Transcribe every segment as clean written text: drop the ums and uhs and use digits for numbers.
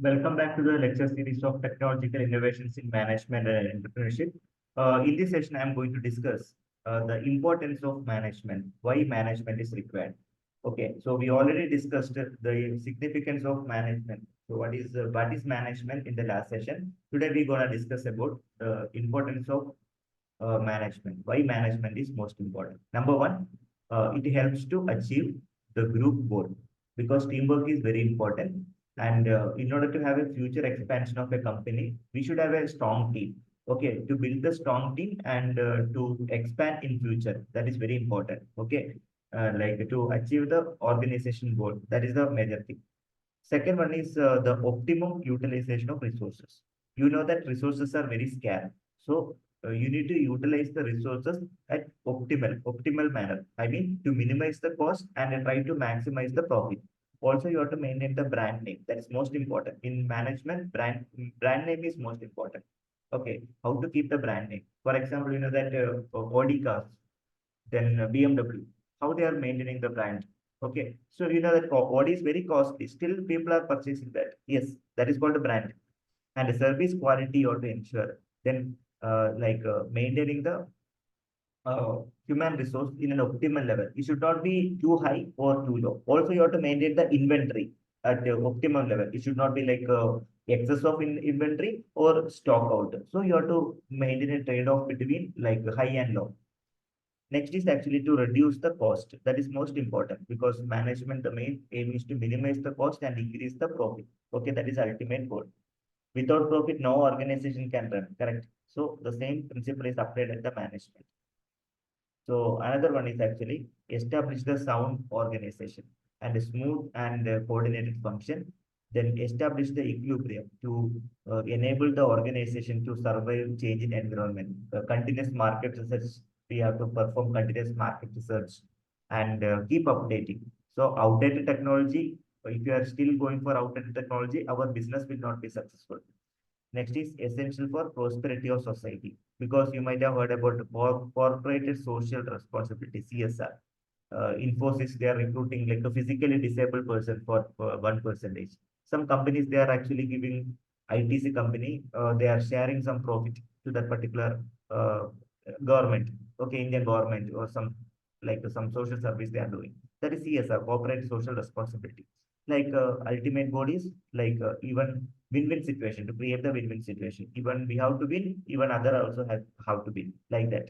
Welcome back to the lecture series of technological innovations in management and entrepreneurship. In this session, I'm going to discuss the importance of management, why management is required. Okay, so we already discussed the significance of management. So what is management in the last session? Today we're gonna discuss about the importance of management. Why management is most important. Number one, it helps to achieve the group goal because teamwork is very important. And in order to have a future expansion of a company, we should have a strong team. Okay, to build the strong team and to expand in future, that is very important. Okay, like to achieve the organization goal, that is the major thing. Second one is the optimum utilization of resources. You know that resources are very scarce. So you need to utilize the resources at optimal manner. I mean, to minimize the cost and try to maximize the profit. Also, you have to maintain the brand name. That is most important. In management, brand name is most important. Okay, how to keep the brand name? For example, you know that Audi cars, then BMW, how they are maintaining the brand. Okay, so you know that what is very costly, still people are purchasing that. Yes, that is called a brand. And the service quality you have to ensure. Then, maintaining the human resource in an optimal level. It should not be too high or too low. Also, you have to maintain the inventory at the optimum level. It should not be like excess of inventory or stock out. So you have to maintain a trade-off between like high and low. Next is actually to reduce the cost. That is most important because management, the main aim is to minimize the cost and increase the profit. Okay, that is ultimate goal. Without profit, no organization can run, correct? So the same principle is applied at the management. So another one is actually establish the sound organization and a smooth and coordinated function. Then establish the equilibrium to enable the organization to survive change in environment. Continuous market research, we have to perform continuous market research and keep updating. So outdated technology, if you are still going for outdated technology, our business will not be successful. Next is essential for prosperity of society because you might have heard about corporate social responsibility (CSR). Infosys, they are recruiting like a physically disabled person for 1%. Some companies they are actually giving ITC company, they are sharing some profit to that particular uh, government, okay, Indian government or some like some social service they are doing. That is CSR, corporate social responsibility. Like ultimate goal is like even win-win situation to create the win-win situation. Even we have to win, even other also have how to win like that.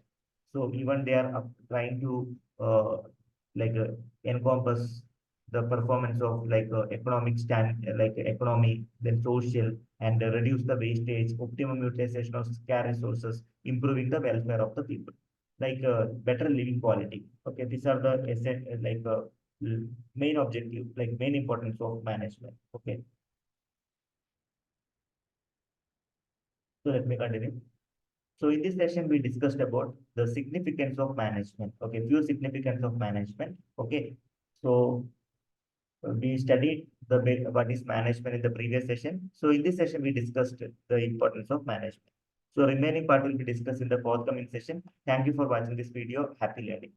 So even they are trying to like encompass the performance of like economic stand like economy, then social, and reduce the wastage, optimum utilization of scarce resources, improving the welfare of the people, like better living quality. Okay, these are the main objective, like main importance of management. Okay, so let me continue. So in this session, we discussed about the significance of management. Okay, few significance of management. Okay, so we studied the what is management in the previous session. So in this session, we discussed the importance of management. So remaining part will be discussed in the forthcoming session. Thank you for watching this video. Happy learning.